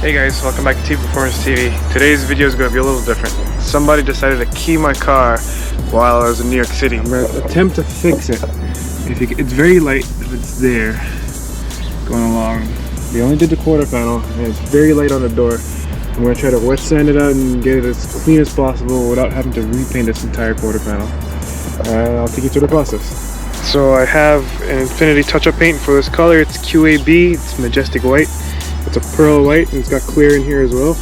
Hey guys, welcome back to T Performance TV. Today's video is going to be a little different. Somebody decided to key my car while I was in New York City. I'm going to attempt to fix it. It's very light if it's there, going along. They only did the quarter panel and it's very light on the door. I'm going to try to wet sand it out and get it as clean as possible without having to repaint this entire quarter panel. I'll take you through the process. So I have an Infinity touch-up paint for this color. It's QAB, it's Majestic White. It's a pearl white and it's got clear in here as well.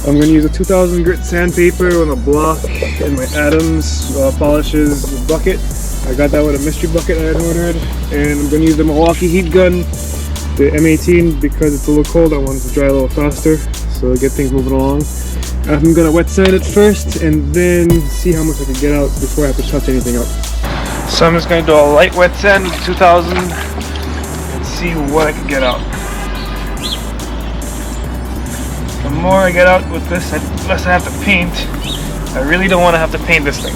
I'm going to use a 2000 grit sandpaper on a block and my Adams polishes bucket. I got that with a mystery bucket I had ordered, and I'm going to use the Milwaukee heat gun, the M18, because it's a little cold. I want it to dry a little faster, so get things moving along. I'm going to wet sand it first and then see how much I can get out before I have to touch anything up. So I'm just going to do a light wet sand with 2000 and see what I can get out. The more I get out with this, the less I have to paint. I really don't want to have to paint this thing.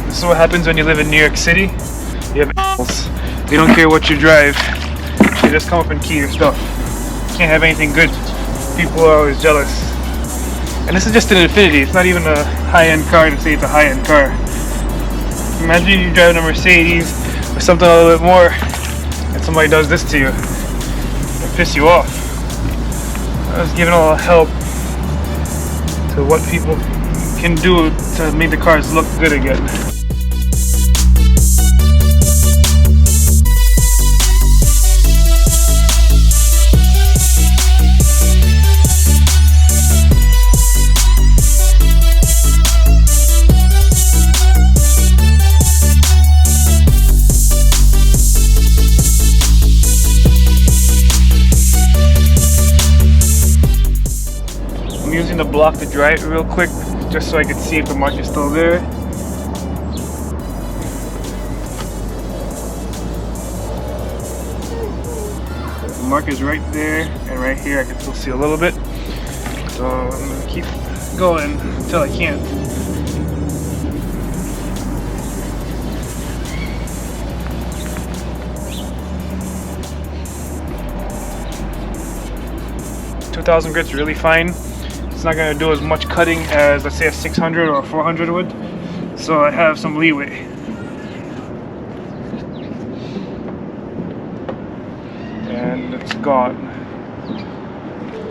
This is what happens when you live in New York City. You have animals. They don't care what you drive. They just come up and key your stuff. You can't have anything good. People are always jealous. And this is just an Infinity. It's not even a high-end car to say it's a high-end car. Imagine you driving a Mercedes or something a little bit more, and somebody does this to you. It'll piss you off. I was giving a little help to what people can do to make the cars look good again. Using the block to dry it real quick just so I can see if the mark is still there. The mark is right there, and right here I can still see a little bit. So I'm gonna keep going until I can't. $2,000 grit's really fine. It's not going to do as much cutting as, let's say, a 600 or a 400 would, so I have some leeway. And it's gone.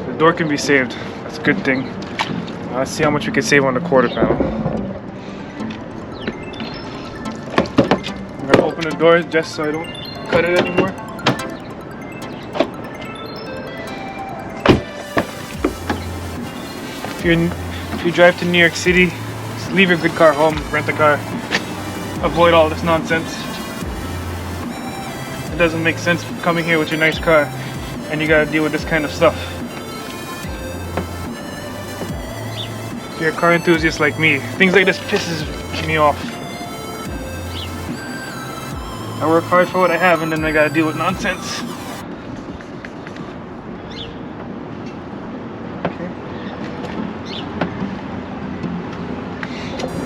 The door can be saved. That's a good thing. Let's see how much we can save on the quarter panel. I'm going to open the door just so I don't cut it anymore. If you drive to New York City, just leave your good car home, rent a car, avoid all this nonsense. It doesn't make sense coming here with your nice car and you gotta deal with this kind of stuff. If you're a car enthusiast like me, things like this pisses me off. I work hard for what I have and then I gotta deal with nonsense.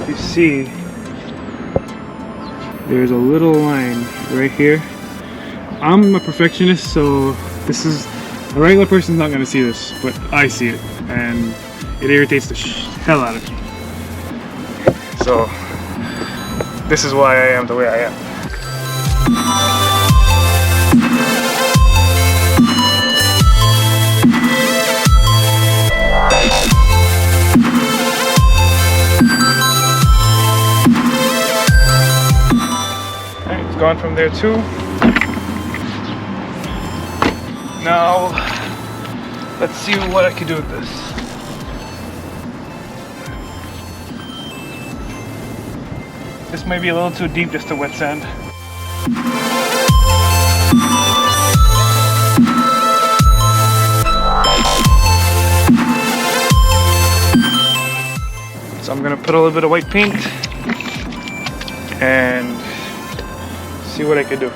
You see, there's a little line right here. I'm a perfectionist, so this is a regular person's not going to see this, but I see it, and it irritates the hell out of me. So this is why I am the way I am. Gone from there too. Now let's see what I can do with this. This might be a little too deep just to wet sand. So I'm gonna put a little bit of white paint and see what I can do.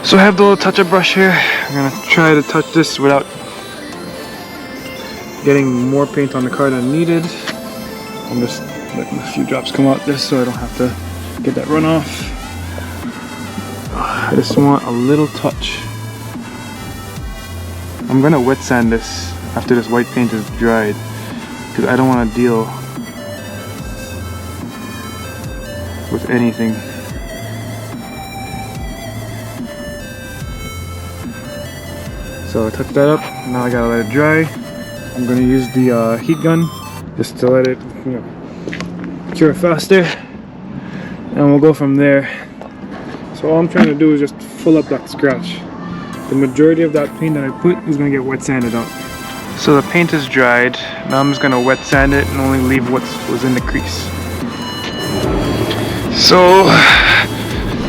So I have the little touch-up brush here. I'm gonna try to touch this without getting more paint on the car than needed. I'm just letting a few drops come out just so I don't have to get that runoff. I just want a little touch. I'm gonna wet sand this after this white paint is dried because I don't want to deal with anything. So I touched that up. Now I gotta let it dry. I'm gonna use the heat gun just to let it, cure faster, and we'll go from there. So all I'm trying to do is just fill up that scratch. The majority of that paint that I put is gonna get wet sanded out. So the paint is dried. Now I'm just gonna wet sand it and only leave what was in the crease. So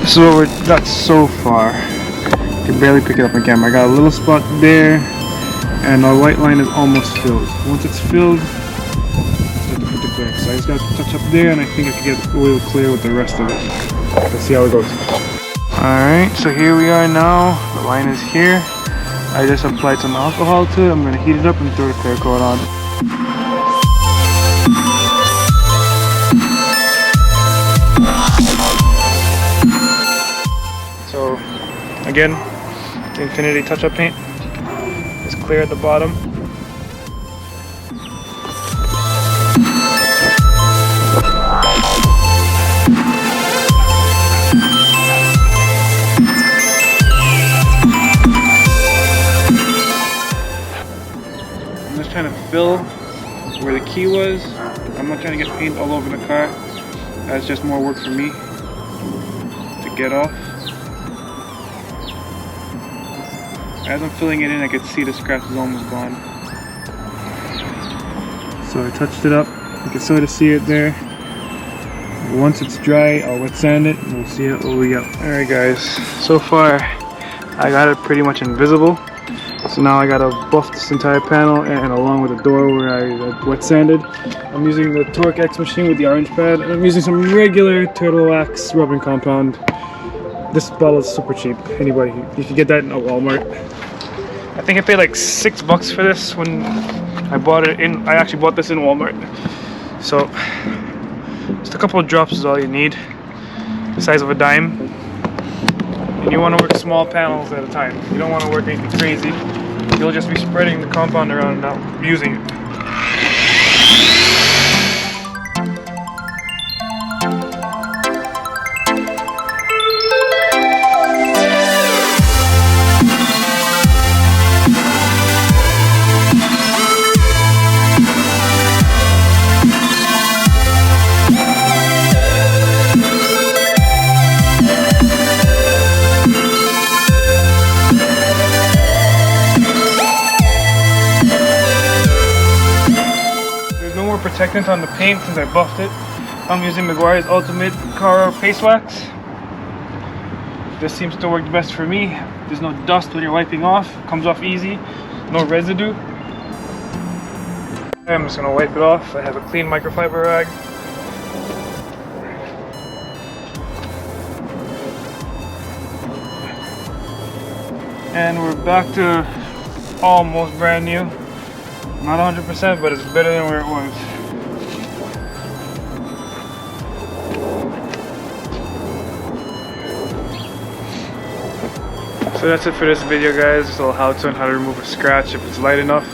this is what we got so far. I can barely pick it up on camera. I got a little spot there, and the white line is almost filled. Once it's filled, start to put the clear. So I just got to touch up there, and I think I can get oil clear with the rest of it. Let's see how it goes. Alright, so here we are now. The line is here. I just applied some alcohol to it. I'm going to heat it up and throw the clear coat on. So again, the Infinity touch-up paint is clear at the bottom. I'm just trying to fill where the key was. I'm not trying to get paint all over the car. That's just more work for me to get off. As I'm filling it in, I could see the scratch is almost gone. So I touched it up. You can sort of see it there. Once it's dry, I'll wet sand it and we'll see what we got. Alright guys, so far I got it pretty much invisible. So now I gotta buff this entire panel and along with the door where I wet sanded. I'm using the Torque X machine with the orange pad, and I'm using some regular Turtle Wax rubbing compound. This bottle is super cheap. Anybody, you can get that in a Walmart. I think I paid like $6 for this when I bought it in. I actually bought this in Walmart. So just a couple of drops is all you need, the size of a dime. And you want to work small panels at a time. You don't want to work anything crazy. You'll just be spreading the compound around and not using it. Protectant on the paint since I buffed it. I'm using Meguiar's Ultimate Car Paste Wax. This seems to work best for me. There's no dust when you're wiping off. It comes off easy. No residue. I'm just gonna wipe it off. I have a clean microfiber rag. And we're back to almost brand new. Not 100%, but it's better than where it was. So that's it for this video guys, just a little how-to on how to remove a scratch if it's light enough.